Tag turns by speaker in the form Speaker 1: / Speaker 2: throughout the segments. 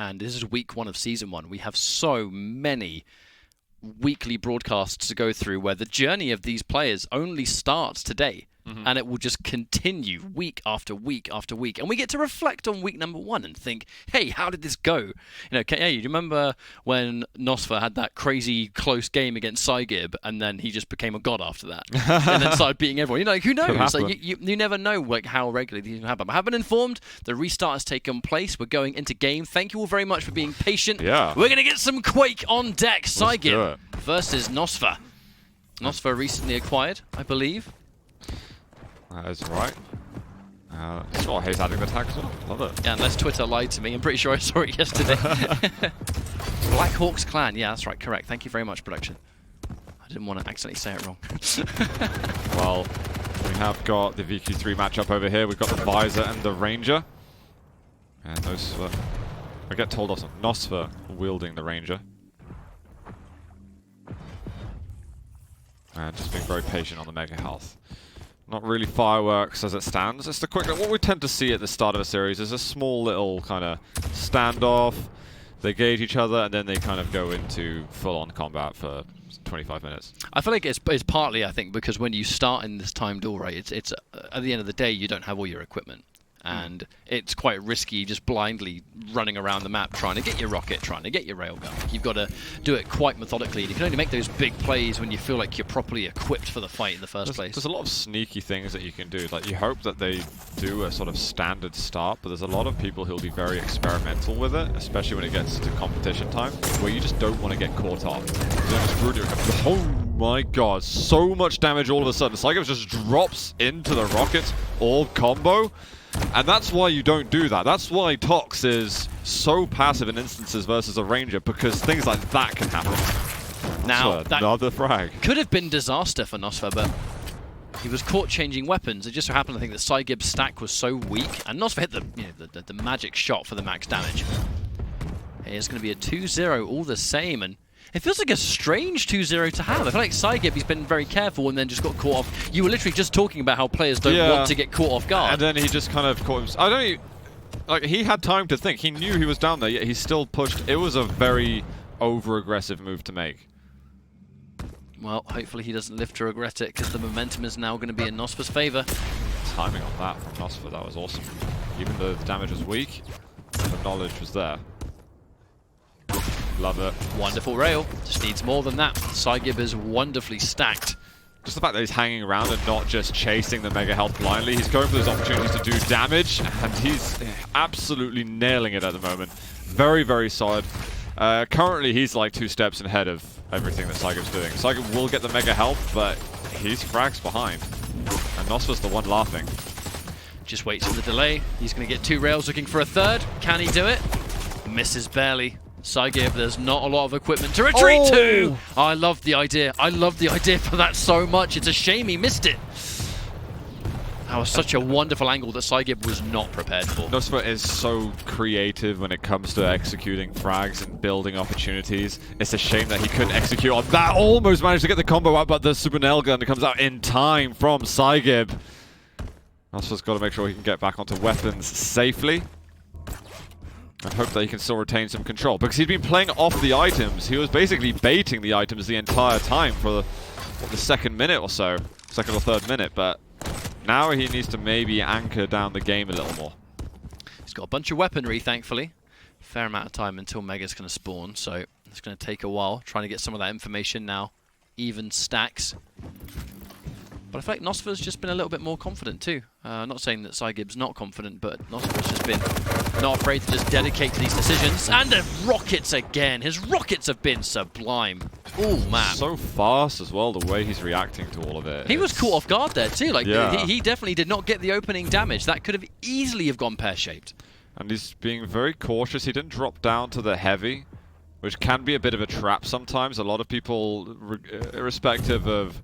Speaker 1: and this is week 1 of season 1. We have so many weekly broadcasts to go through where the journey of these players only starts today. And it will just continue week after week after week. And we get to reflect on week number 1 and think, hey, how did this go? You know, hey, do you remember when Nosfa had that crazy close game against Psygib and then he just became a god after that? And then started beating everyone. You know, like, who knows? Like, you never know like how regularly these can happen. But I have been informed the restart has taken place. We're going into game. Thank you all very much for being patient.
Speaker 2: Yeah.
Speaker 1: We're going to get some Quake on deck. Psygib versus Nosfa. Nosfa recently acquired, I believe.
Speaker 2: That is right. Sure, he's adding the tags on. Love it.
Speaker 1: Yeah, unless Twitter lied to me. I'm pretty sure I saw it yesterday. Black Hawk's clan. Yeah, that's right. Correct. Thank you very much, production. I didn't want to accidentally say it wrong.
Speaker 2: Well, we have got the VQ3 matchup over here. We've got the Visor and the Ranger. And Nosfa. I get told off. Nosfa wielding the Ranger. And just being very patient on the Mega Health. Not really fireworks as it stands. It's the quick. What we tend to see at the start of a series is a small little kind of standoff. They gauge each other and then they kind of go into full-on combat for 25 minutes. I
Speaker 1: feel like it's partly, I think, because when you start in this time duel, right, it's at the end of the day you don't have all your equipment. And it's quite risky just blindly running around the map trying to get your rocket, trying to get your railgun. You've got to do it quite methodically. You can only make those big plays when you feel like you're properly equipped for the fight in the first place.
Speaker 2: There's a lot of sneaky things that you can do. Like, you hope that they do a sort of standard start, but there's a lot of people who'll be very experimental with it, especially when it gets to competition time, where you just don't want to get caught off. Oh my god, so much damage all of a sudden. Psygib just drops into the rockets, all combo. And that's why you don't do that. That's why Tox is so passive in instances versus a Ranger, because things like that can happen.
Speaker 1: Now, that
Speaker 2: another frag.
Speaker 1: Could have been disaster for Nosfa, but he was caught changing weapons. It just so happened, I think, that Psygib's stack was so weak, and Nosfa hit the magic shot for the max damage. Here's going to be a 2-0 all the same, and it feels like a strange 2-0 to have. I feel like Psygib, he's been very careful and then just got caught off. You were literally just talking about how players don't want to get caught off guard.
Speaker 2: And then he just kind of caught himself. I don't even, like, he had time to think. He knew he was down there, yet he still pushed. It was a very over-aggressive move to make.
Speaker 1: Well, hopefully he doesn't live to regret it, because the momentum is now going to be in Nosfa's favor.
Speaker 2: Timing on that from Nosfa, that was awesome. Even though the damage was weak, the knowledge was there. Love it.
Speaker 1: Wonderful rail. Just needs more than that. Psygib is wonderfully stacked.
Speaker 2: Just the fact that he's hanging around and not just chasing the Mega Health blindly. He's going for those opportunities to do damage, and he's absolutely nailing it at the moment. Very, very solid. Currently, he's like 2 steps ahead of everything that Psygib's doing. Psygib will get the Mega Health, but he's frags behind. And Nosfa's the one laughing.
Speaker 1: Just waits for the delay. He's going to get 2 rails looking for a third. Can he do it? Misses barely. Psygib, there's not a lot of equipment to retreat to! Oh, I love the idea. I love the idea for that so much. It's a shame he missed it. That was such a wonderful angle that Psygib was not prepared for.
Speaker 2: Nosfa is so creative when it comes to executing frags and building opportunities. It's a shame that he couldn't execute on that. Almost managed to get the combo out, but the super nail gun comes out in time from Psygib. Nosfa's got to make sure he can get back onto weapons safely. And hope that he can still retain some control. Because he'd been playing off the items. He was basically baiting the items the entire time for the second minute or so. Second or third minute. But now he needs to maybe anchor down the game a little more.
Speaker 1: He's got a bunch of weaponry, thankfully. Fair amount of time until Mega's going to spawn. So it's going to take a while. Trying to get some of that information now. Even stacks. But I feel like Nosfa's just been a little bit more confident too. Not saying that Psygib's not confident, but Nosfa's just been not afraid to just dedicate to these decisions. And the rockets again. His rockets have been sublime. Oh man.
Speaker 2: So fast as well, the way he's reacting to all of it.
Speaker 1: He was caught off guard there too. Like he definitely did not get the opening damage. That could have easily have gone pear-shaped.
Speaker 2: And he's being very cautious. He didn't drop down to the heavy, which can be a bit of a trap sometimes. A lot of people, irrespective of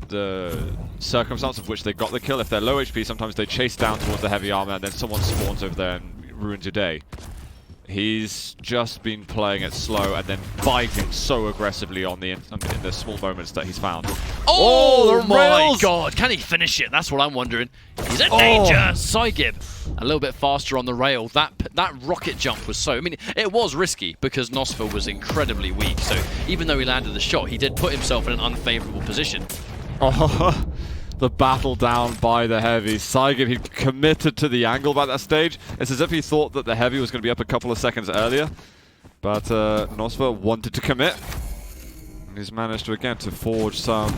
Speaker 2: the circumstance of which they got the kill, if they're low HP, sometimes they chase down towards the heavy armor and then someone spawns over there and ruins your day. He's just been playing it slow and then fighting so aggressively in the small moments that he's found.
Speaker 1: Oh,
Speaker 2: the
Speaker 1: my
Speaker 2: rails!
Speaker 1: God. Can he finish it? That's what I'm wondering. He's in danger. Psygib a little bit faster on the rail. That rocket jump was so... I mean, it was risky because Nosfa was incredibly weak. So even though he landed the shot, he did put himself in an unfavorable position.
Speaker 2: Oh, the battle down by the Heavy. Psygib, he committed to the angle by that stage. It's as if he thought that the Heavy was going to be up a couple of seconds earlier. But Nosfa wanted to commit. And he's managed to, again, to forge some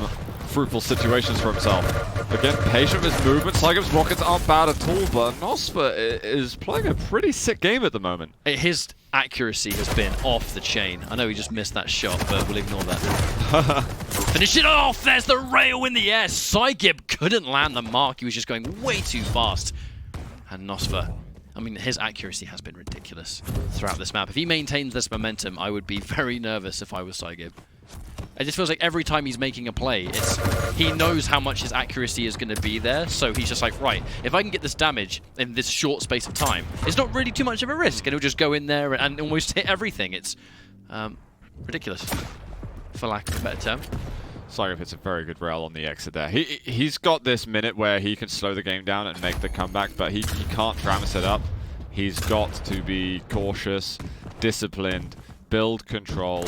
Speaker 2: fruitful situations for himself. Again, patient with his movement. Psygib's rockets aren't bad at all, but Nosfa is playing a pretty sick game at the moment.
Speaker 1: His accuracy has been off the chain. I know he just missed that shot, but we'll ignore that. Finish it off! There's the rail in the air! Psygib couldn't land the mark. He was just going way too fast. And Nosfa, I mean, his accuracy has been ridiculous throughout this map. If he maintains this momentum, I would be very nervous if I was Psygib. It just feels like every time he's making a play, he knows how much his accuracy is going to be there, so he's just like, right, if I can get this damage in this short space of time, it's not really too much of a risk, and he'll just go in there and almost hit everything. It's ridiculous, for lack of a better term.
Speaker 2: Psygib hits a very good rail on the exit there. He's got this minute where he can slow the game down and make the comeback, but he can't Travis it up. He's got to be cautious, disciplined, build control,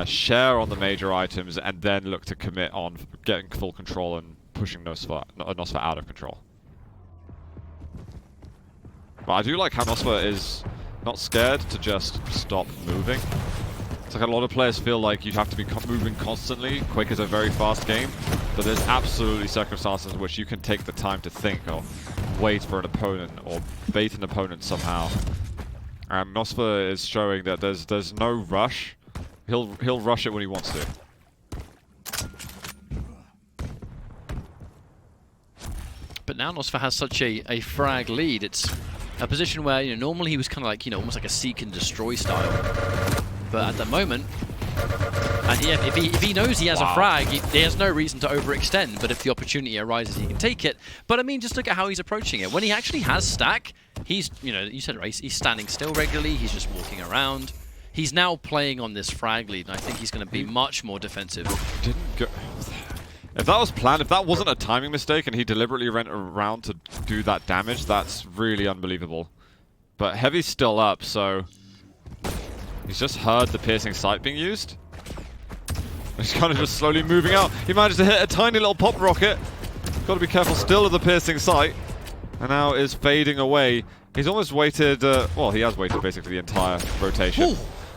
Speaker 2: share on the major items, and then look to commit on getting full control and pushing Nosfa out of control. But I do like how Nosfa is not scared to just stop moving. It's like a lot of players feel like you have to be moving constantly. Quake is a very fast game, but there's absolutely circumstances in which you can take the time to think or wait for an opponent or bait an opponent somehow. And Nosfa is showing that there's no rush. He'll rush it when he wants to.
Speaker 1: But now Nosfa has such a frag lead. It's a position where, you know, normally he was kind of like, you know, almost like a seek and destroy style. But at the moment, and yeah, if he knows he has a frag, he has no reason to overextend. But if the opportunity arises, he can take it. But I mean, just look at how he's approaching it. When he actually has stack, he's, you know, you said it right, he's standing still regularly. He's just walking around. He's now playing on this frag lead, and I think he's going to be much more defensive.
Speaker 2: Didn't go. If that was planned, if that wasn't a timing mistake and he deliberately went around to do that damage, that's really unbelievable. But Heavy's still up, so he's just heard the piercing sight being used. He's kind of just slowly moving out. He managed to hit a tiny little pop rocket. Got to be careful still of the piercing sight. And now is fading away. He's almost waited, well, he has waited basically the entire rotation. Ooh.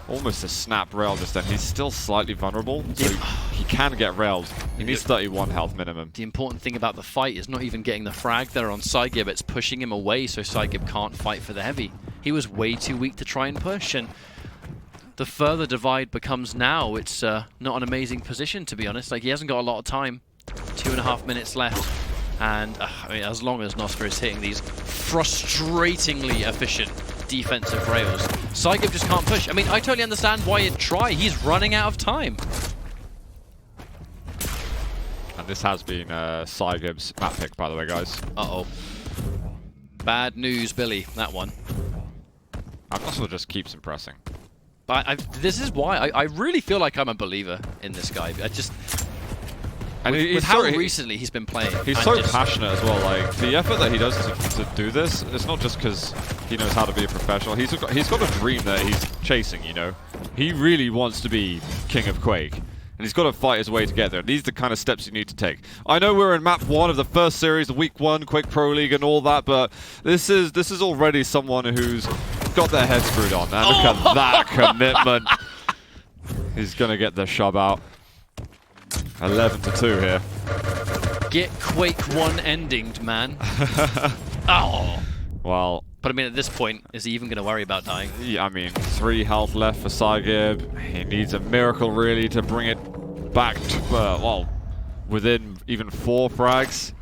Speaker 2: Almost a snap rail just then. He's still slightly vulnerable, so he can get railed. He needs 31 health minimum.
Speaker 1: The important thing about the fight is not even getting the frag there on Psygib. It's pushing him away so Psygib can't fight for the Heavy. He was way too weak to try and push, and the further divide becomes now, it's not an amazing position, to be honest. Like, he hasn't got a lot of time. 2.5 minutes left. And I mean, as long as Nosfa is hitting these frustratingly efficient defensive rails, Psygib just can't push. I mean, I totally understand why he'd try. He's running out of time.
Speaker 2: And this has been Psygib's map pick, by the way, guys.
Speaker 1: Uh-oh. Bad news, Billy, that one.
Speaker 2: Nosfa just keeps impressing.
Speaker 1: But this is why I really feel like I'm a believer in this guy. I just...
Speaker 2: And
Speaker 1: with how recently he's been playing.
Speaker 2: He's so passionate as well. Like, the effort that he does to do this, it's not just because he knows how to be a professional. He's got a dream that he's chasing, you know? He really wants to be king of Quake. And he's got to fight his way to get there. These are the kind of steps you need to take. I know we're in map 1 of the first series, the week 1 Quake Pro League and all that, but this is already someone who's got their head screwed on. And look at that commitment. He's going to get the shove out. 11-2 here.
Speaker 1: Get Quake 1 endinged, man. Oh.
Speaker 2: Well.
Speaker 1: But I mean, at this point, is he even going to worry about dying?
Speaker 2: Yeah, I mean, 3 health left for Psygib. He needs a miracle, really, to bring it back to, well, within even 4 frags.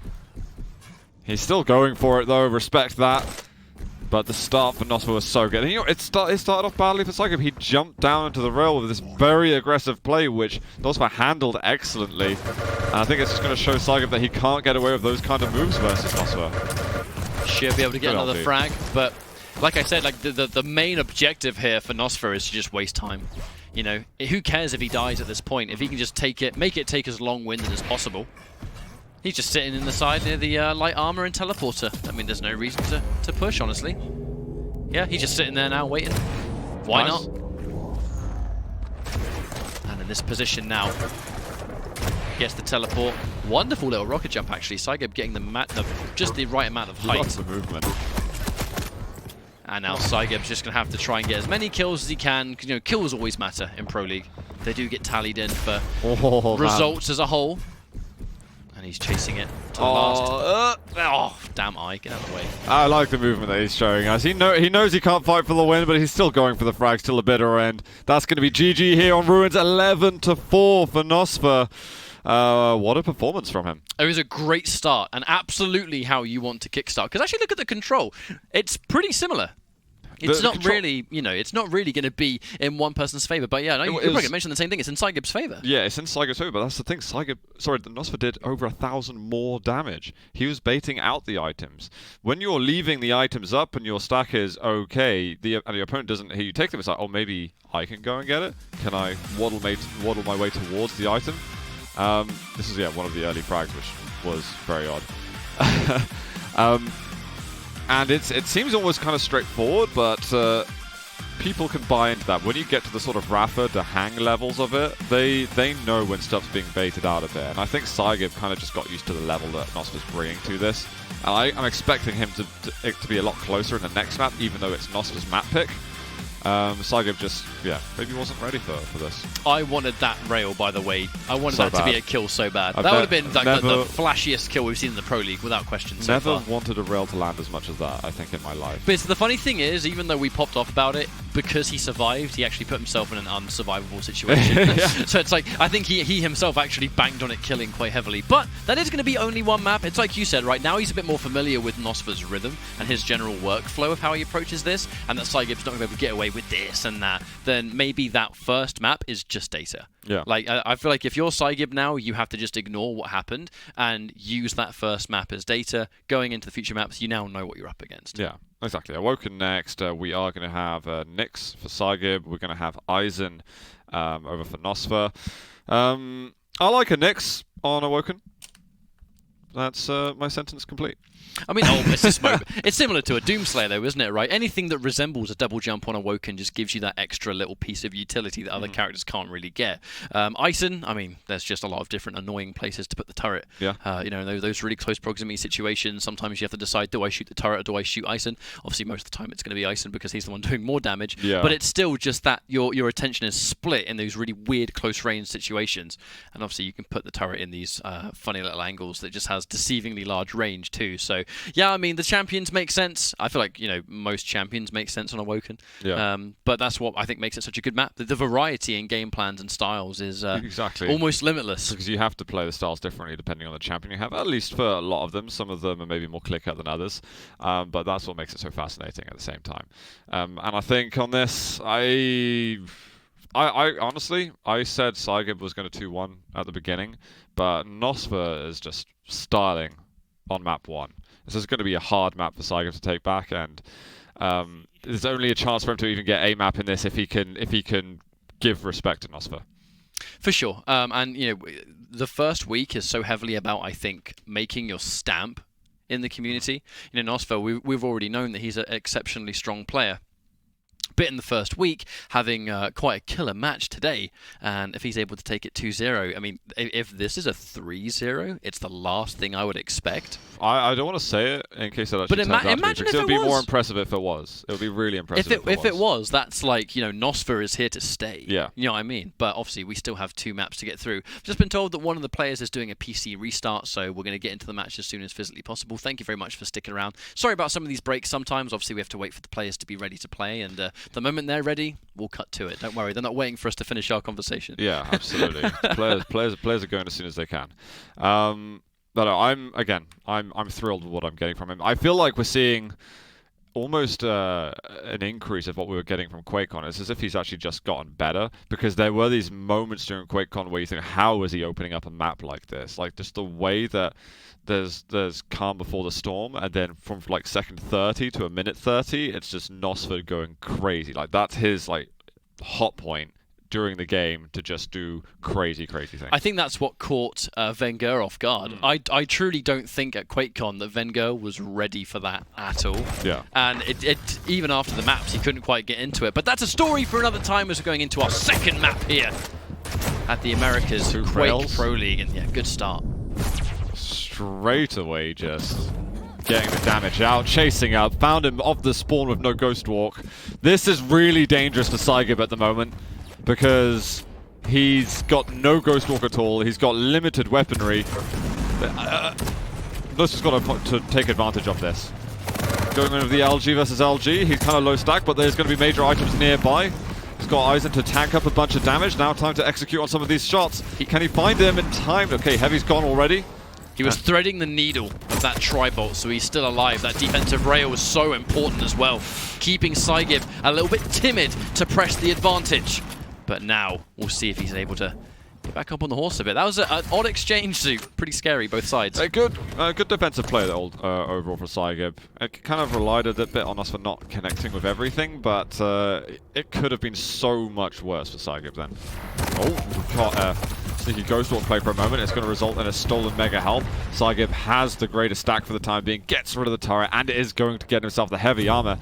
Speaker 2: He's still going for it, though. Respect that. But the start for Nosfa was so good. And, you know, it started off badly for Psygib. He jumped down into the rail with this very aggressive play, which Nosfa handled excellently. And I think it's just going to show Psygib that he can't get away with those kind of moves versus Nosfa.
Speaker 1: Should be able to get another frag, but like I said, like the main objective here for Nosfa is to just waste time. You know, who cares if he dies at this point? If he can just take it, make it take as long-winded as possible. He's just sitting in the side near the light armor and teleporter. I mean, there's no reason to push, honestly. Yeah, he's just sitting there now waiting. Why not? And in this position now, gets the teleport. Wonderful little rocket jump, actually. Psygib getting just the right amount of height.
Speaker 2: Lots of movement.
Speaker 1: And now Psygib's just going to have to try and get as many kills as he can. You know, kills always matter in Pro League. They do get tallied in for results as a whole. And he's chasing it to the last. Oh, damn eye. Get out of the way.
Speaker 2: I like the movement that he's showing us. He knows he can't fight for the win, but he's still going for the frags till the bitter end. That's going to be GG here on Ruins, 11-4 for Nosfa. What a performance from him.
Speaker 1: It was a great start, and absolutely how you want to kickstart. Because actually, look at the control. It's pretty similar. It's not really, you know, it's not really going to be in one person's favor. But yeah, no, you're probably mentioning the same thing. It's in Psygib's favor.
Speaker 2: Yeah, it's in Psygib's favor, but that's the thing. The Nosfa did over 1,000 more damage. He was baiting out the items. When you're leaving the items up and your stack is okay, and the opponent doesn't hear you take them, it's like, oh, maybe I can go and get it. Can I waddle my way towards the item? This is one of the early frags, which was very odd. And it seems almost kind of straightforward, but people can buy into that. When you get to the sort of Rafa to hang levels of it, they know when stuff's being baited out of it. And I think Psygib kind of just got used to the level that Nosfa's bringing to this. And I'm expecting him to be a lot closer in the next map, even though it's Nosfa's map pick. Psygib just, maybe wasn't ready for this.
Speaker 1: I wanted that rail, by the way. I wanted that to be a kill so bad. That would have been like the flashiest kill we've seen in the Pro League, without question.
Speaker 2: Never wanted a rail to land as much as that, I think, in my life.
Speaker 1: But the funny thing is, even though we popped off about it, because he survived, he actually put himself in an unsurvivable situation. So it's like, I think he himself actually banged on it, killing quite heavily. But that is going to be only one map. It's like you said, right now he's a bit more familiar with Nosfa's rhythm and his general workflow of how he approaches this, and that Psygib's not going to be able to get away with this and that, then maybe that first map is just data.
Speaker 2: Yeah.
Speaker 1: Like, I feel like if you're Psygib now, you have to just ignore what happened and use that first map as data. Going into the future maps, you now know what you're up against.
Speaker 2: Yeah, exactly. Awoken next. We are going to have Nyx for Psygib. We're going to have Aizen over for Nosfa. I like a Nyx on Awoken. That's my sentence complete.
Speaker 1: I mean, it's similar to a Doomslayer, though, isn't it, right? Anything that resembles a double jump on Awoken just gives you that extra little piece of utility that other characters can't really get. Aizen, I mean, there's just a lot of different annoying places to put the turret.
Speaker 2: Yeah.
Speaker 1: You know, those really close proximity situations, sometimes you have to decide, do I shoot the turret or do I shoot Aizen? Obviously, most of the time it's going to be Aizen because he's the one doing more damage.
Speaker 2: Yeah.
Speaker 1: But it's still just that your attention is split in those really weird close range situations. And obviously, you can put the turret in these funny little angles that just has deceivingly large range, too. So, yeah, I mean, the champions make sense. I feel like, you know, most champions make sense on Awoken.
Speaker 2: Yeah.
Speaker 1: But that's what I think makes it such a good map. The variety in game plans and styles is
Speaker 2: exactly
Speaker 1: almost limitless.
Speaker 2: Because you have to play the styles differently depending on the champion you have, at least for a lot of them. Some of them are maybe more clicker than others. But that's what makes it so fascinating at the same time. And I think on this, I honestly, I said Psygib was going to 2-1 at the beginning, but Nosfa is just styling on map 1. This is going to be a hard map for Psygib to take back, and there's only a chance for him to even get a map in this if he can give respect to Nosfa.
Speaker 1: For sure. And you know, the first week is so heavily about, I think, making your stamp in the community. You know, Nosfa, we've already known that he's an exceptionally strong player. But in the first week, having quite a killer match today, and if he's able to take it 2-0, I mean, if this is a 3-0, it's the last thing I would expect.
Speaker 2: I don't want to say it in case that actually turns out to be, because it would be more impressive if it was. It would be really impressive
Speaker 1: if it was. That's like, you know, Nosfa is here to stay.
Speaker 2: Yeah.
Speaker 1: You know what I mean? But obviously, we still have 2 maps to get through. I've just been told that one of the players is doing a PC restart, so we're going to get into the match as soon as physically possible. Thank you very much for sticking around. Sorry about some of these breaks sometimes. Obviously, we have to wait for the players to be ready to play, and the moment they're ready, we'll cut to it. Don't worry, they're not waiting for us to finish our conversation.
Speaker 2: Yeah, absolutely. players are going as soon as they can. But I'm thrilled with what I'm getting from him. I feel like we're seeing almost an increase of what we were getting from QuakeCon. It's as if he's actually just gotten better, because there were these moments during QuakeCon where you think, how is he opening up a map like this? Like, just the way that there's calm before the storm, and then from like second 30 to a minute 30, it's just Nosfa going crazy. Like, that's his like hot point during the game, to just do crazy things.
Speaker 1: I think that's what caught Wenger off guard. I truly don't think at QuakeCon that Wenger was ready for that at all.
Speaker 2: Yeah.
Speaker 1: And it even after the maps, he couldn't quite get into it. But that's a story for another time, as we're going into our second map here at the Americas Quake Pro League. And yeah, good start.
Speaker 2: Straight away, just getting the damage out, chasing up, found him off the spawn with no Ghost Walk. This is really dangerous for Psygib at the moment, because he's got no Ghost Walk at all. He's got limited weaponry. Nosfa's got to take advantage of this. Going in with the LG versus LG. He's kind of low stack, but there's going to be major items nearby. He's got Eisen to tank up a bunch of damage. Now time to execute on some of these shots. Can he find him in time? Okay, Heavy's gone already.
Speaker 1: He was threading the needle of that tri-bolt, so he's still alive. That defensive rail was so important as well, keeping Psygib a little bit timid to press the advantage. But now, we'll see if he's able to get back up on the horse a bit. That was an odd exchange, too. Pretty scary, both sides.
Speaker 2: Good defensive play overall for Psygib. It kind of relied a bit on us for not connecting with everything, but it could have been so much worse for Psygib then. Oh, we've caught a sneaky Ghost Walk play for a moment. It's going to result in a stolen Mega Health. Psygib has the greatest stack for the time being, gets rid of the turret, and is going to get himself the heavy armor.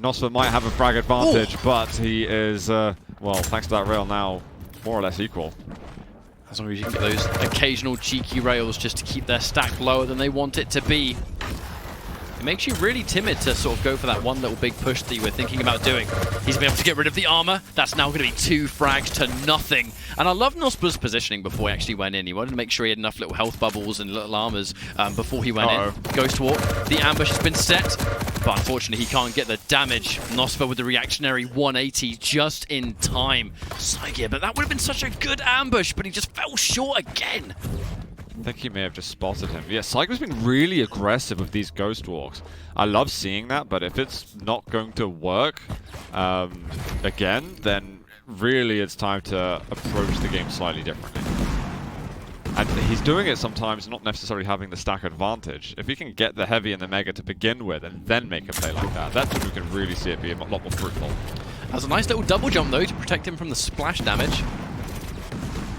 Speaker 2: Nosfa might have a frag advantage, but he is, well, thanks to that rail now, more or less equal.
Speaker 1: As long as you can get those occasional cheeky rails just to keep their stack lower than they want it to be. It makes you really timid to sort of go for that one little big push that you were thinking about doing. He's been able to get rid of the armor. That's now going to be 2 frags to nothing. And I love Nospa's positioning before he actually went in. He wanted to make sure he had enough little health bubbles and little armors before he went in. Ghost Walk. The ambush has been set, but unfortunately he can't get the damage. Nosfa with the reactionary 180 just in time. Psygib, but that would have been such a good ambush, but he just fell short again.
Speaker 2: I think he may have just spotted him. Yeah, Psygib's been really aggressive with these Ghost Walks. I love seeing that, but if it's not going to work again, then really it's time to approach the game slightly differently. And he's doing it sometimes not necessarily having the stack advantage. If he can get the heavy and the mega to begin with and then make a play like that, that's when we can really see it be a lot more fruitful.
Speaker 1: That's a nice little double jump though to protect him from the splash damage.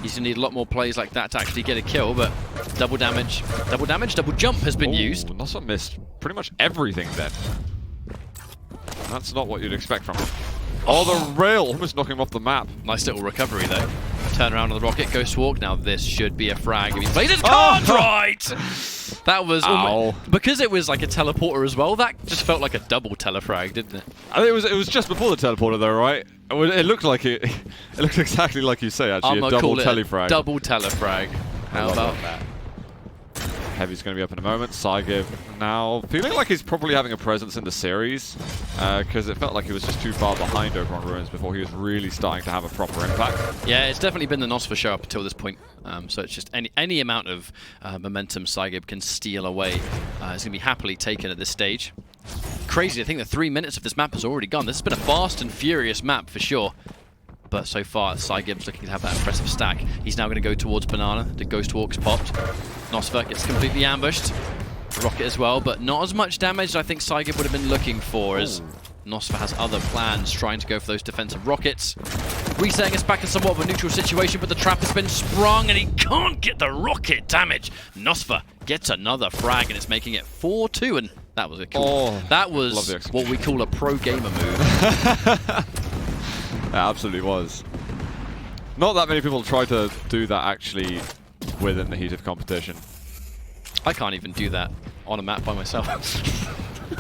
Speaker 1: He's going to need a lot more plays like that to actually get a kill, but double damage, double jump has been used.
Speaker 2: Nosfa missed pretty much everything then. That's not what you'd expect from him. Oh, the rail almost knocking him off the map.
Speaker 1: Nice little recovery though. Turn around on the rocket, Ghost Walk. Now this should be a frag if he plays his cards right! That was because it was like a teleporter as well. That just felt like a double telefrag, didn't it?
Speaker 2: I think it was just before the teleporter though, right? It looked like it. It looked exactly like you say. Actually, a double telefrag.
Speaker 1: Double telefrag. How about that?
Speaker 2: Heavy's going to be up in a moment. Psygib now feeling like he's probably having a presence in the series, because it felt like he was just too far behind over on Ruins before he was really starting to have a proper impact.
Speaker 1: Yeah, it's definitely been the Nosfa show up until this point. So it's just any amount of momentum Psygib can steal away is going to be happily taken at this stage. Crazy, I think the 3 minutes of this map has already gone. This has been a fast and furious map for sure. But so far, Psygib's looking to have that impressive stack. He's now going to go towards Banana. The Ghost Walk's popped. Nosfa gets completely ambushed. Rocket as well, but not as much damage as I think Psygib would have been looking for, as Nosfa has other plans, trying to go for those defensive rockets. Resetting us back in somewhat of a neutral situation, but the trap has been sprung and he can't get the rocket damage. Nosfa gets another frag and it's making it 4-2, and that was a cool. That was what we call a pro gamer move.
Speaker 2: It absolutely was. Not that many people try to do that actually within the heat of competition.
Speaker 1: I can't even do that on a map by myself.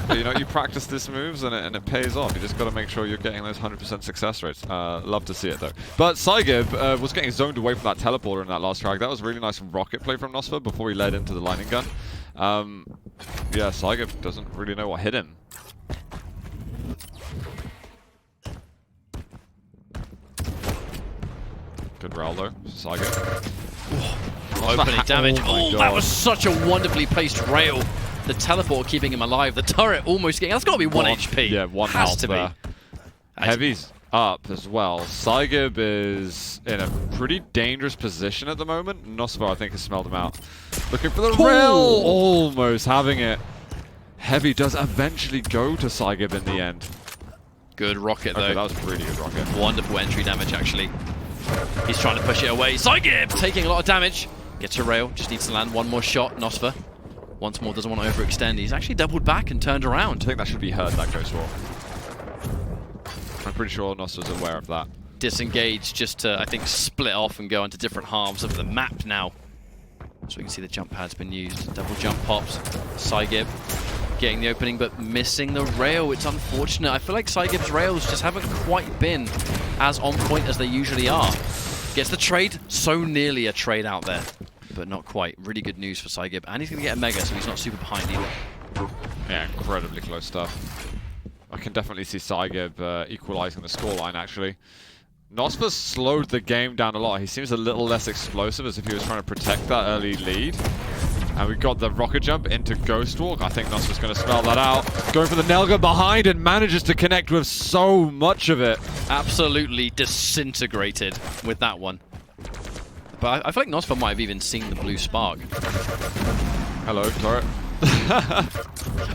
Speaker 2: You know, you practice these moves and it pays off. You just got to make sure you're getting those 100% success rates. Love to see it though. But Psygib was getting zoned away from that teleporter in that last frag. That was really nice rocket play from Nosfa before he led into the lightning gun. Yeah, Psygib doesn't really know what hit him. Good roll though, Psygib.
Speaker 1: Opening damage. Oh, that was such a wonderfully placed rail The teleport keeping him alive. The turret almost getting... That's got to be 1 HP.
Speaker 2: Yeah, 1
Speaker 1: Has
Speaker 2: health
Speaker 1: to
Speaker 2: there.
Speaker 1: be.
Speaker 2: Heavy's up as well. Psygib is in a pretty dangerous position at the moment. Nosfa, I think, has smelled him out. Looking for the rail. Almost having it. Heavy does eventually go to Psygib in the end.
Speaker 1: Good rocket, though.
Speaker 2: Okay, that was a really good rocket.
Speaker 1: Wonderful entry damage, actually. He's trying to push it away. Psygib taking a lot of damage. Gets a rail. Just needs to land one more shot. Nosfa once more doesn't want to overextend. He's actually doubled back and turned around.
Speaker 2: I think that should be heard, that Ghost Walk. I'm pretty sure Nosfa's aware of that.
Speaker 1: Disengage just to, I think, split off and go into different halves of the map now. So we can see the jump pad's been used. Double jump pops. Psygib getting the opening, but missing the rail. It's unfortunate. I feel like Psygib's rails just haven't quite been as on point as they usually are. Gets the trade. So nearly a trade out there, but not quite. Really good news for Psygib. And he's going to get a mega, so he's not super behind either.
Speaker 2: Yeah, incredibly close stuff. I can definitely see Psygib equalizing the scoreline, actually. Nosfa's slowed the game down a lot. He seems a little less explosive, as if he was trying to protect that early lead. And we've got the rocket jump into Ghost Walk. I think Nosfa's going to spell that out. Going for the Nelga behind and manages to connect with so much of it.
Speaker 1: Absolutely disintegrated with that one. But I feel like Nosfa might have even seen the blue spark.
Speaker 2: Hello, turret.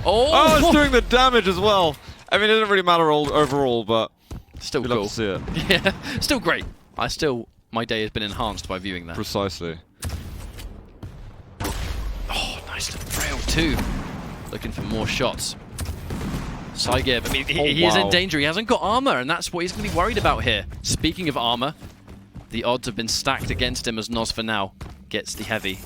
Speaker 1: Oh,
Speaker 2: it's doing the damage as well. I mean, it doesn't really matter overall, but
Speaker 1: still
Speaker 2: we'd
Speaker 1: cool.
Speaker 2: love to see it.
Speaker 1: Yeah, still great. My day has been enhanced by viewing that.
Speaker 2: Precisely.
Speaker 1: Oh, nice rail too. Looking for more shots. Psygib, I mean, he is in danger. He hasn't got armor, and that's what he's going to be worried about here. Speaking of armor, the odds have been stacked against him as Nosfa now gets the heavy.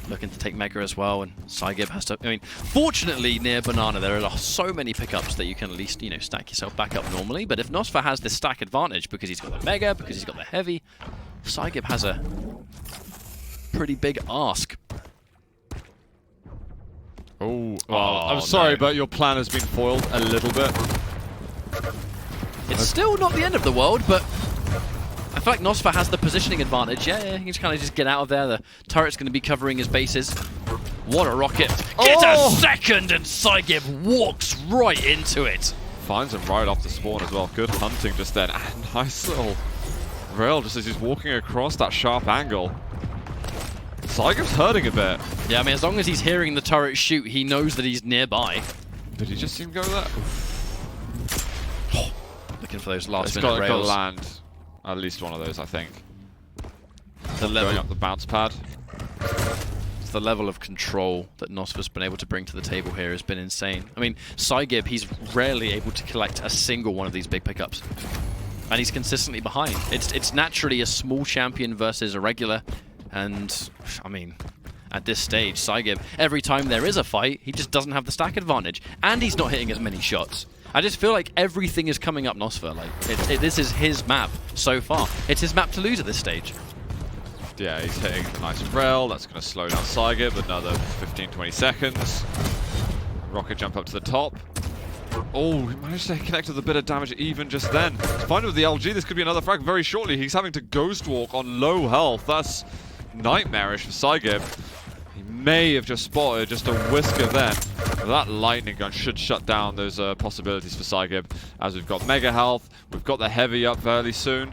Speaker 1: Looking to take Mega as well, and Psygib has to... I mean, fortunately, near Banana, there are so many pickups that you can at least, stack yourself back up normally. But if Nosfa has this stack advantage, because he's got the Mega, because he's got the heavy, Psygib has a pretty big ask.
Speaker 2: Oh, well, I'm sorry, but your plan has been foiled a little bit.
Speaker 1: It's still not the end of the world, but I feel like Nosfa has the positioning advantage. Yeah, he can kind of just get out of there. The turret's going to be covering his bases. What a rocket. Get a second, and Psygib walks right into it.
Speaker 2: Finds him right off the spawn as well. Good hunting just then. And nice little rail just as he's walking across that sharp angle. Psygib's hurting a bit.
Speaker 1: Yeah, I mean, as long as he's hearing the turret shoot, he knows that he's nearby.
Speaker 2: Did he just see him go there?
Speaker 1: Looking for those last minute
Speaker 2: Got to
Speaker 1: rails.
Speaker 2: land at least one of those, I think.
Speaker 1: The level,
Speaker 2: going up the bounce pad.
Speaker 1: the level of control that Nosfa's been able to bring to the table here has been insane. I mean, Psygib, he's rarely able to collect a single one of these big pickups. And he's consistently behind. It's naturally a small champion versus a regular. And, I mean, at this stage, Psygib, every time there is a fight, he just doesn't have the stack advantage. And he's not hitting as many shots. I just feel like everything is coming up Nosfa. Like, this is his map so far. It's his map to lose at this stage.
Speaker 2: Yeah, he's hitting a nice rail. That's going to slow down Psygib another 15-20 seconds. Rocket jump up to the top. Oh, he managed to connect with a bit of damage even just then. Fine with the LG, this could be another frag very shortly. He's having to Ghost Walk on low health. That's nightmarish for Psygib. He may have just spotted just a whisker then. That lightning gun should shut down those possibilities for Psygib. As we've got mega health, we've got the heavy up fairly soon.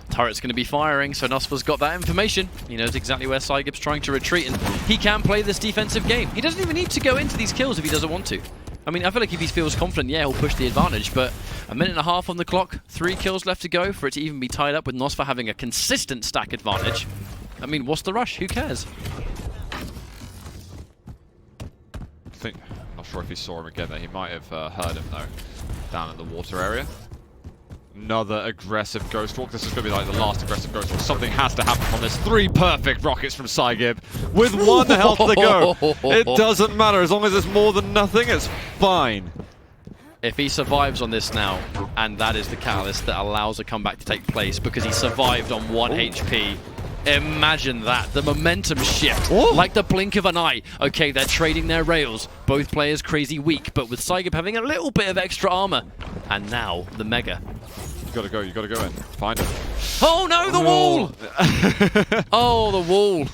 Speaker 1: Turret's going to be firing, so Nosfa's got that information. He knows exactly where Psygib's trying to retreat, and he can play this defensive game. He doesn't even need to go into these kills if he doesn't want to. I mean, I feel like if he feels confident, yeah, he'll push the advantage, but a minute and a half on the clock, 3 kills left to go for it to even be tied up with Nosfa having a consistent stack advantage. I mean, what's the rush? Who cares?
Speaker 2: Not sure if he saw him again there. He might have heard him, though, down in the water area. Another aggressive Ghost Walk. This is going to be like the last aggressive Ghost Walk. Something has to happen from this. 3 perfect rockets from Psygib with 1 health to go. It doesn't matter. As long as it's more than nothing, it's fine.
Speaker 1: If he survives on this now, and that is the catalyst that allows a comeback to take place because he survived on 1 HP, imagine that. The momentum shift, like the blink of an eye. Okay, they're trading their rails. Both players crazy weak, but with Psygib having a little bit of extra armor. And now, the Mega.
Speaker 2: You gotta go in. Find him.
Speaker 1: Oh no, the wall! Oh, the wall.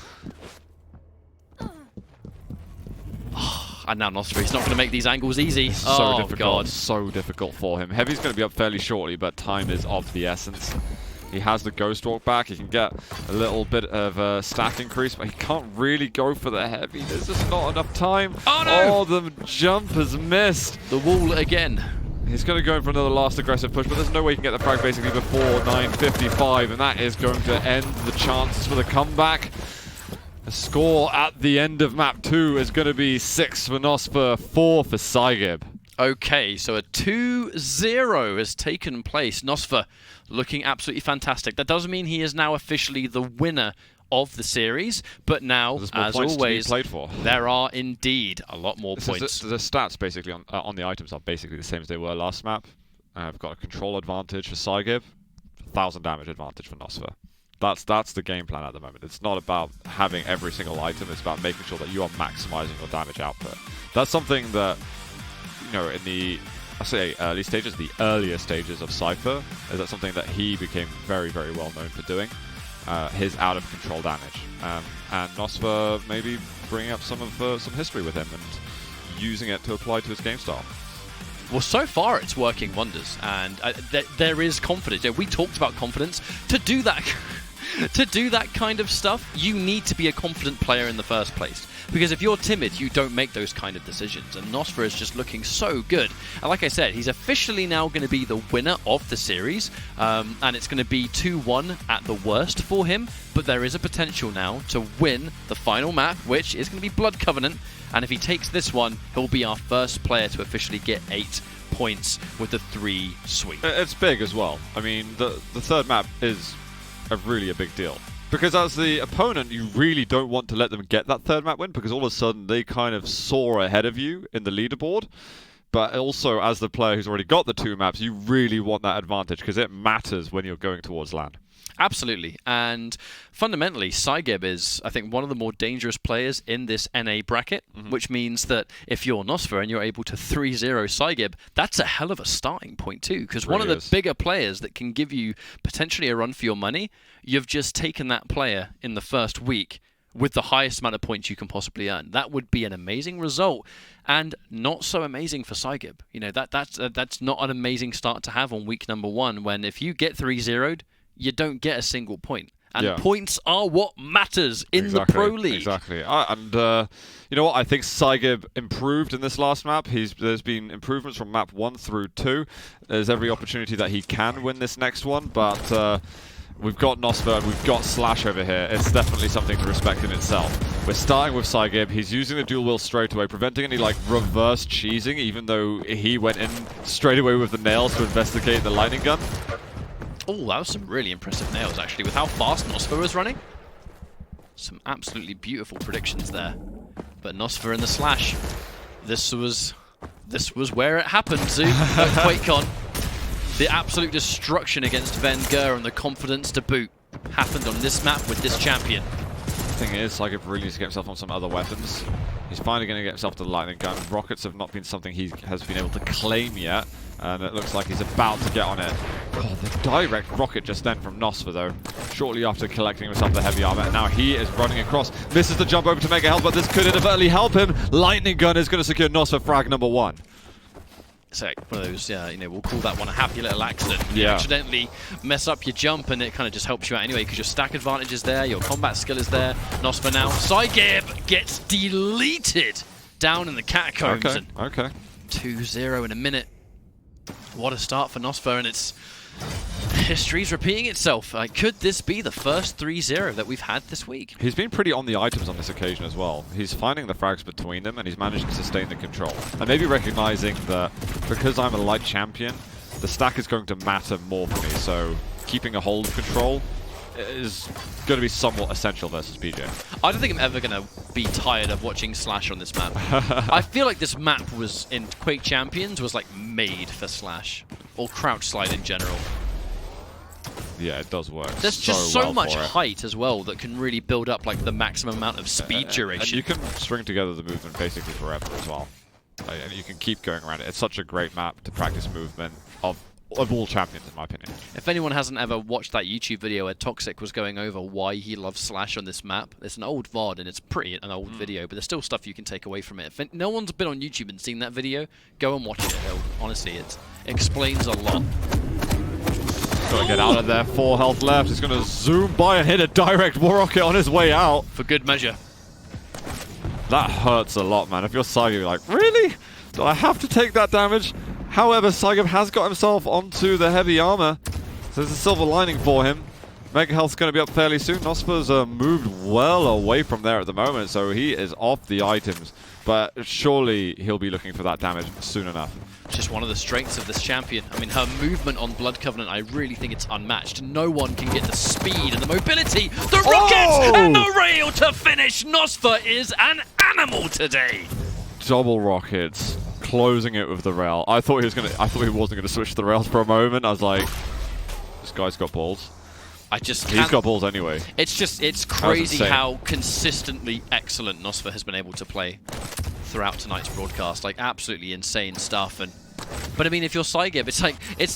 Speaker 1: And now Nosfa, he's not going to make these angles easy.
Speaker 2: So difficult.
Speaker 1: God.
Speaker 2: So difficult for him. Heavy's going to be up fairly shortly, but time is of the essence. He has the Ghost Walk back. He can get a little bit of a stack increase, but he can't really go for the Heavy. There's just not enough time.
Speaker 1: Oh, no!
Speaker 2: Oh, the jump has missed.
Speaker 1: The wall again.
Speaker 2: He's going to go in for another last aggressive push, but there's no way he can get the frag basically before 9:55, and that is going to end the chances for the comeback. The score at the end of map 2 is going to be 6 for Nosfa, 4 for Psygib.
Speaker 1: Okay, so a 2-0 has taken place. Nosfa looking absolutely fantastic. That doesn't mean he is now officially the winner of the series, but now, as always, there are indeed a lot more points.
Speaker 2: The stats basically on the items are basically the same as they were last map. I've got a control advantage for Psygib, 1,000 damage advantage for Nosfa. That's the game plan at the moment. It's not about having every single item, it's about making sure that you are maximizing your damage output. That's something that, you know, in the, I say early stages, the earlier stages of Cypher, is that something that he became very, very well known for doing. His out of control damage, and Nosfa maybe bringing up some history with him and using it to apply to his game style.
Speaker 1: Well, so far it's working wonders, and there is confidence. We talked about confidence. To do that, to do that kind of stuff, you need to be a confident player in the first place. Because if you're timid, you don't make those kind of decisions. And Nosfa is just looking so good. And like I said, he's officially now going to be the winner of the series. And it's going to be 2-1 at the worst for him. But there is a potential now to win the final map, which is going to be Blood Covenant. And if he takes this one, he'll be our first player to officially get 8 points with the 3 sweep.
Speaker 2: It's big as well. I mean, the third map is really a big deal. Because as the opponent, you really don't want to let them get that third map win, because all of a sudden they kind of soar ahead of you in the leaderboard. But also, as the player who's already got the 2 maps, you really want that advantage, because it matters when you're going towards land.
Speaker 1: Absolutely, and fundamentally, Psygib is, I think, one of the more dangerous players in this NA bracket, which means that if you're Nosfa and you're able to 3-0 Psygib, that's a hell of a starting point too, because one of the bigger players that can give you potentially a run for your money, you've just taken that player in the first week with the highest amount of points you can possibly earn. That would be an amazing result, and not so amazing for Psygib. You know, that's not an amazing start to have on week number 1, when if you get 3-0'd, you don't get a single point. And points are what matters in the Pro League.
Speaker 2: Exactly. And you know what? I think Psygib improved in this last map. There's been improvements from map 1 through 2. There's every opportunity that he can win this next one, but we've got Nosfa and we've got Slash over here. It's definitely something to respect in itself. We're starting with Psygib. He's using the dual wheel straight away, preventing any like reverse cheesing, even though he went in straight away with the nails to investigate the lightning gun.
Speaker 1: Oh, that was some really impressive nails, actually, with how fast Nosfa was running. Some absolutely beautiful predictions there. But Nosfa and the Slash, this was where it happened, Zoo. QuakeCon. The absolute destruction against Wenger and the confidence to boot happened on this map with this champion.
Speaker 2: The thing is, Psygib really needs to get himself on some other weapons. He's finally going to get himself to the lightning gun. Rockets have not been something he has been able to claim yet, and it looks like he's about to get on it. Oh, the direct rocket just then from Nosfa, though, shortly after collecting himself the heavy armor. And now he is running across, misses the jump over to Mega Health, but this could inadvertently help him. Lightning gun is going to secure Nosfa frag number 1.
Speaker 1: So one of those, you know, we'll call that one a happy little accident. You accidentally mess up your jump and it kind of just helps you out anyway, because your stack advantage is there, your combat skill is there. Nosfa now. Psygib gets deleted down in the catacombs.
Speaker 2: Okay.
Speaker 1: 2-0 in a minute. What a start for Nosfa, and it's history's repeating itself. Could this be the first 3-0 that we've had this week?
Speaker 2: He's been pretty on the items on this occasion as well. He's finding the frags between them, and he's managed to sustain the control. And maybe recognizing that because I'm a light champion, the stack is going to matter more for me, so keeping a hold of control is going to be somewhat essential versus BJ.
Speaker 1: I don't think I'm ever going to be tired of watching Slash on this map. I feel like this map was, in Quake Champions, was like made for Slash. Or Crouch Slide in general.
Speaker 2: Yeah, it does work.
Speaker 1: There's just so much height as well that can really build up like the maximum amount of speed duration.
Speaker 2: And you can string together the movement basically forever as well. And you can keep going around it. It's such a great map to practice movement of of all champions, in my opinion.
Speaker 1: If anyone hasn't ever watched that YouTube video where Toxic was going over why he loves Slash on this map, it's an old VOD and it's an old video, but there's still stuff you can take away from it. If no one's been on YouTube and seen that video, go and watch it. Honestly, it explains a lot.
Speaker 2: Gotta get out of there. 4 health left. He's gonna zoom by and hit a direct war rocket on his way out.
Speaker 1: For good measure.
Speaker 2: That hurts a lot, man. If you're Psygib, you're like, really? Do I have to take that damage? However, Psygib has got himself onto the heavy armor. So there's a silver lining for him. Mega Health's going to be up fairly soon. Nosfa's moved well away from there at the moment, so he is off the items. But surely he'll be looking for that damage soon enough.
Speaker 1: Just one of the strengths of this champion. I mean, her movement on Blood Covenant, I really think it's unmatched. No one can get the speed and the mobility, the rockets, and the rail to finish. Nosfa is an animal today.
Speaker 2: Double rockets, closing it with the rail. I thought he wasn't gonna switch the rails for a moment. I was like, this guy's got balls. He's got balls anyway.
Speaker 1: It's crazy how consistently excellent Nosfa has been able to play throughout tonight's broadcast. Like, absolutely insane stuff. But I mean, if you're Psygib, it's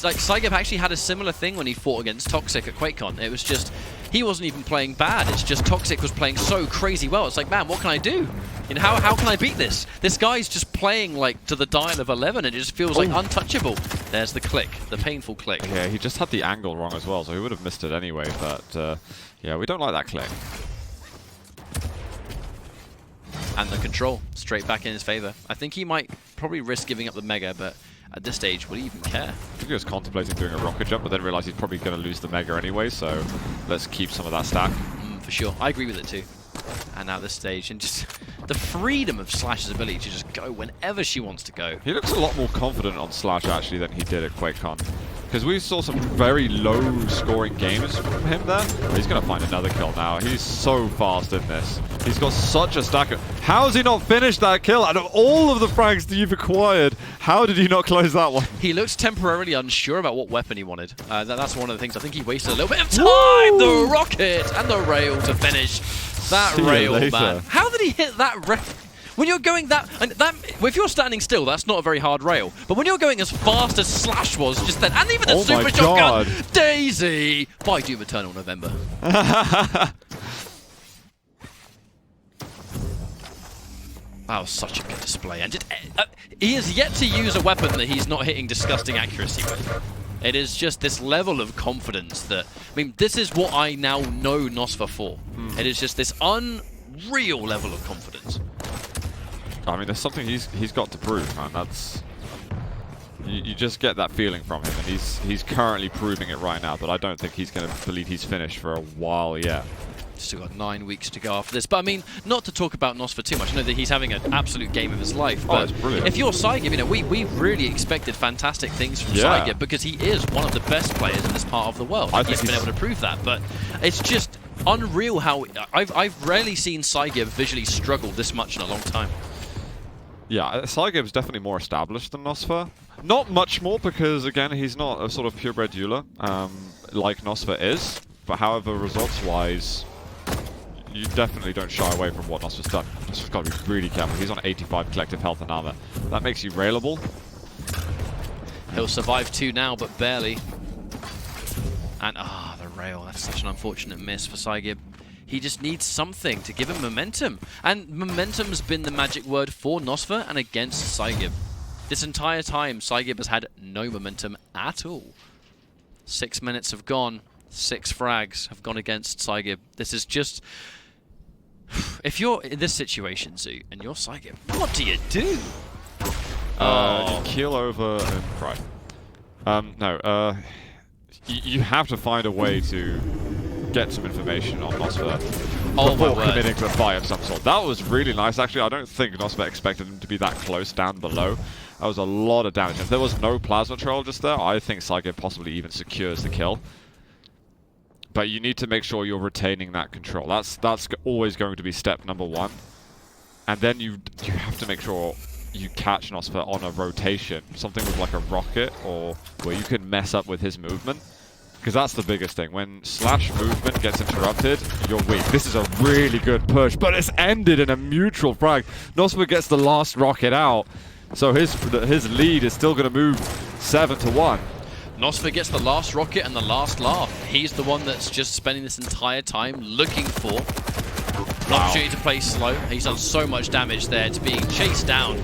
Speaker 1: like Psygib actually had a similar thing when he fought against Toxic at QuakeCon. It was just, he wasn't even playing bad. It's just Toxic was playing so crazy well. It's like, man, what can I do? You know, how can I beat this? This guy's just playing like to the dial of 11. It just feels like untouchable. There's the click, the painful click.
Speaker 2: Yeah, he just had the angle wrong as well, so he would have missed it anyway. But yeah, we don't like that click.
Speaker 1: And the control straight back in his favor. I think he might probably risk giving up the Mega, but at this stage, would he even care?
Speaker 2: I think he was contemplating doing a rocket jump, but then realized he's probably going to lose the Mega anyway, so let's keep some of that stack.
Speaker 1: For sure. I agree with it too. And at this stage, and just the freedom of Slash's ability to just go whenever she wants to go.
Speaker 2: He looks a lot more confident on Slash, actually, than he did at QuakeCon. Because we saw some very low-scoring games from him there. He's going to find another kill now. He's so fast in this. He's got such a stack of... How has he not finished that kill? Out of all of the frags that you've acquired, how did he not close that one?
Speaker 1: He looks temporarily unsure about what weapon he wanted. That's one of the things. I think he wasted a little bit of time. Woo! The rocket and the rail to finish. That rail, man. How did he hit that rail? When you're going if you're standing still, that's not a very hard rail. But when you're going as fast as Slash was just then, and even the super shotgun, Daisy, by Doom Eternal November. That was such a good display. And he has yet to use a weapon that he's not hitting disgusting accuracy with. It is just this level of confidence that, I mean, this is what I now know Nosfa for. It is just this unreal level of confidence.
Speaker 2: I mean, there's something he's got to prove, man. That's... You just get that feeling from him, and he's currently proving it right now, but I don't think he's going to believe he's finished for a while yet.
Speaker 1: Still got 9 weeks to go after this. But I mean, not to talk about Nosfa too much. I know that he's having an absolute game of his life. But if you're Psygib, you know, we really expected fantastic things from Psygib because he is one of the best players in this part of the world. He's been able to prove that. But it's just unreal how... I've rarely seen Psygib visually struggle this much in a long time.
Speaker 2: Yeah, Psygib's definitely more established than Nosfa. Not much more because, again, he's not a sort of purebred dueler like Nosfa is. But however, results-wise, you definitely don't shy away from what Nosfa's done. Nosfa's got to be really careful. He's on 85 collective health and armor. That makes you railable.
Speaker 1: He'll survive 2 now, but barely. And, the rail. That's such an unfortunate miss for Psygib. He just needs something to give him momentum. And momentum's been the magic word for Nosfa and against Psygib. This entire time, Psygib has had no momentum at all. 6 minutes have gone. 6 frags have gone against Psygib. This is just... If you're in this situation, Zoo, and you're Psygib, what do you do?
Speaker 2: You keel over and cry. No, you have to find a way to get some information on Nosfa before committing to a fight of some sort. That was really nice, actually. I don't think Nosfa expected him to be that close down below. That was a lot of damage. If there was no plasma trail just there, I think Psygib possibly even secures the kill. But you need to make sure you're retaining that control. That's always going to be step number 1. And then you have to make sure you catch Nosfa on a rotation. Something with like a rocket or where you can mess up with his movement. Because that's the biggest thing. When Slash movement gets interrupted, you're weak. This is a really good push, but it's ended in a mutual frag. Nosfa gets the last rocket out. So his lead is still going to move 7-1.
Speaker 1: Nosfa gets the last rocket and the last laugh. He's the one that's just spending this entire time looking for an opportunity to play slow. He's done so much damage there. It's being chased down.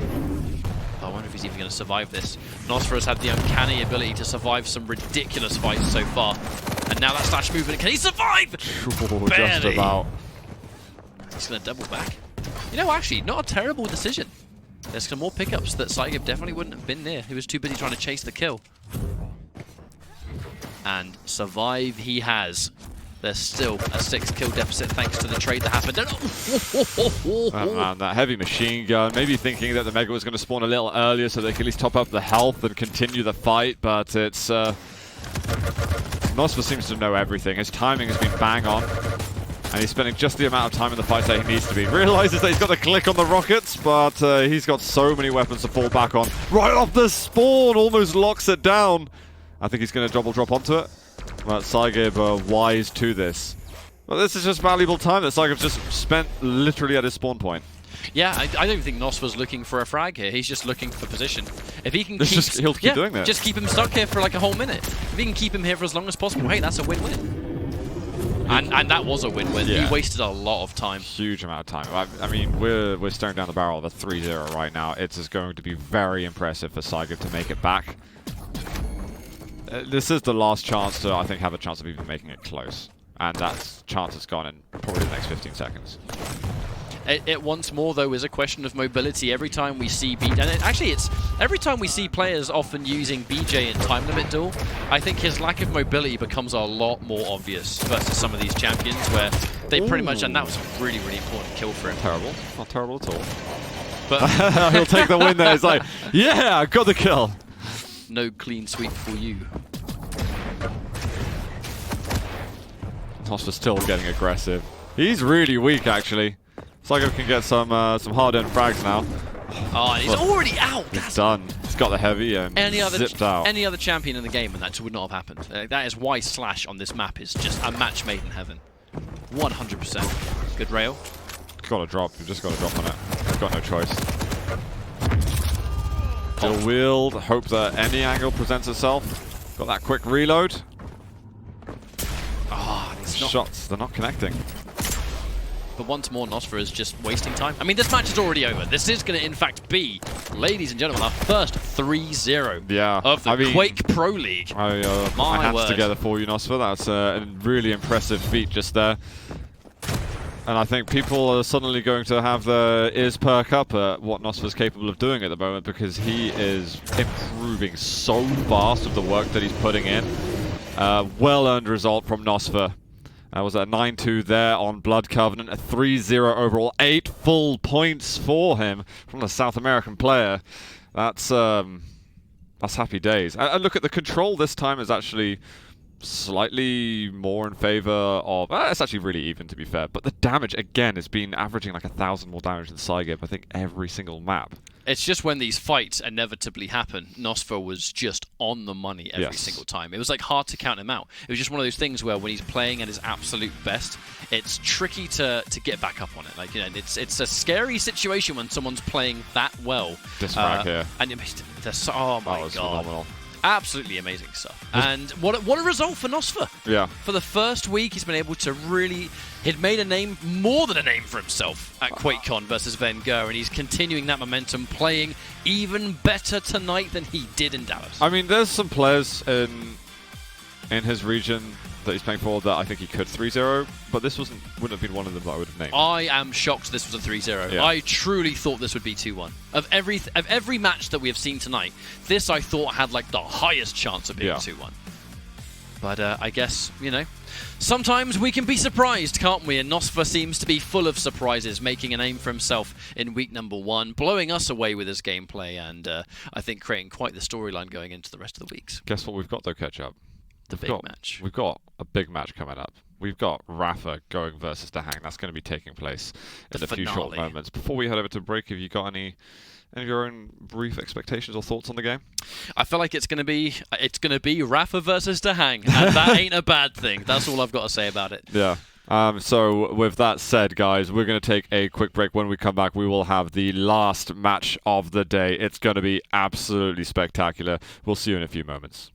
Speaker 1: I wonder if he's even going to survive this. Nosfa has had the uncanny ability to survive some ridiculous fights so far. And now that slash movement, can he survive?
Speaker 2: Just about.
Speaker 1: He's going to double back. You know, actually, not a terrible decision. There's some more pickups that Psygib definitely wouldn't have been near. He was too busy trying to chase the kill. And survive he has. There's still a 6-kill deficit thanks to the trade that happened.
Speaker 2: Oh, man, that heavy machine gun. Maybe thinking that the Mega was going to spawn a little earlier so they can at least top up the health and continue the fight, but it's... Nosfa seems to know everything. His timing has been bang on. And he's spending just the amount of time in the fight that he needs to be. Realizes that he's got to click on the rockets, but he's got so many weapons to fall back on. Right off the spawn, almost locks it down. I think he's going to double drop onto it. But Psygib wise to this. Well, this is just valuable time that Psygib's just spent literally at his spawn point.
Speaker 1: Yeah, I don't think Nosfa's looking for a frag here. He's just looking for position. If he can
Speaker 2: he'll keep doing that.
Speaker 1: Just keep him stuck here for like a whole minute. If he can keep him here for as long as possible, hey, that's a win-win. And that was a win-win. Yeah. He wasted a lot of time.
Speaker 2: Huge amount of time. I mean, we're staring down the barrel of a 3-0 right now. It is going to be very impressive for Psygib to make it back. This is the last chance to, I think, have a chance of even making it close. And that chance is gone in probably the next 15 seconds.
Speaker 1: It once more, though, is a question of mobility. Every time we see every time we see players often using BJ in time limit duel, I think his lack of mobility becomes a lot more obvious versus some of these champions where they pretty much, and that was a really, really important kill for him.
Speaker 2: Terrible. Not terrible at all.
Speaker 1: But
Speaker 2: he'll take the win there. It's like, yeah, I got the kill.
Speaker 1: No clean sweep for you.
Speaker 2: Nosfa's still getting aggressive. He's really weak, actually. Psygib can get some hard-earned frags now.
Speaker 1: Oh, and he's already out.
Speaker 2: He's done. He's got the heavy and zipped out.
Speaker 1: Any other champion in the game, and that just would not have happened. That is why Slash on this map is just a match made in heaven. 100%. Good rail.
Speaker 2: Got to drop. You've just got to drop on it. Got no choice. Still wheeled. Hope that any angle presents itself. Got that quick reload.
Speaker 1: Oh,
Speaker 2: shots. They're not connecting.
Speaker 1: But once more, Nosfa is just wasting time. I mean, this match is already over. This is going to, in fact, be, ladies and gentlemen, our first 3-0 of the Quake Pro League.
Speaker 2: My hands together for you, Nosfa. That's a really impressive feat just there. And I think people are suddenly going to have their ears perk up at what Nosfa's capable of doing at the moment, because he is improving so fast with the work that he's putting in. Well-earned result from Nosfa. Was a 9-2 there on Blood Covenant, a 3-0 overall, 8 full points for him from the South American player. That's happy days. And look at the control this time is actually slightly more in favor of... it's actually really even, to be fair. But the damage, again, has been averaging like 1,000 more damage than Psygib, I think, every single map.
Speaker 1: It's just when these fights inevitably happen, Nosfa was just on the money every single time. It was like hard to count him out. It was just one of those things where when he's playing at his absolute best, it's tricky to get back up on it. Like, you know, it's a scary situation when someone's playing that well.
Speaker 2: This frag here.
Speaker 1: And oh my god.
Speaker 2: Phenomenal.
Speaker 1: Absolutely amazing stuff. And what a result for Nosfa.
Speaker 2: Yeah.
Speaker 1: For the first week, he's been able to really... He'd made a name, more than a name for himself at QuakeCon versus Van Gogh, and he's continuing that momentum, playing even better tonight than he did in Dallas.
Speaker 2: I mean, there's some players in his region that he's playing for that I think he could 3-0, but this wouldn't have been one of them that I would have named.
Speaker 1: I am shocked this was a 3-0. Yeah. I truly thought this would be 2-1. Of every match that we have seen tonight, this I thought had like the highest chance of being 2-1. But I guess, you know, sometimes we can be surprised, can't we? And Nosfa seems to be full of surprises, making a name for himself in week number 1, blowing us away with his gameplay, and I think creating quite the storyline going into the rest of the weeks.
Speaker 2: Guess what we've got, though, Ketchup?
Speaker 1: The big match.
Speaker 2: We've got a big match coming up. We've got Rafa going versus Dahang. That's going to be taking place in a few short moments. Before we head over to break, have you got any of your own brief expectations or thoughts on the game?
Speaker 1: I feel like it's going to be Rafa versus Dahang, and that ain't a bad thing. That's all I've got to say about it.
Speaker 2: Yeah. So with that said, guys, we're going to take a quick break. When we come back, we will have the last match of the day. It's going to be absolutely spectacular. We'll see you in a few moments.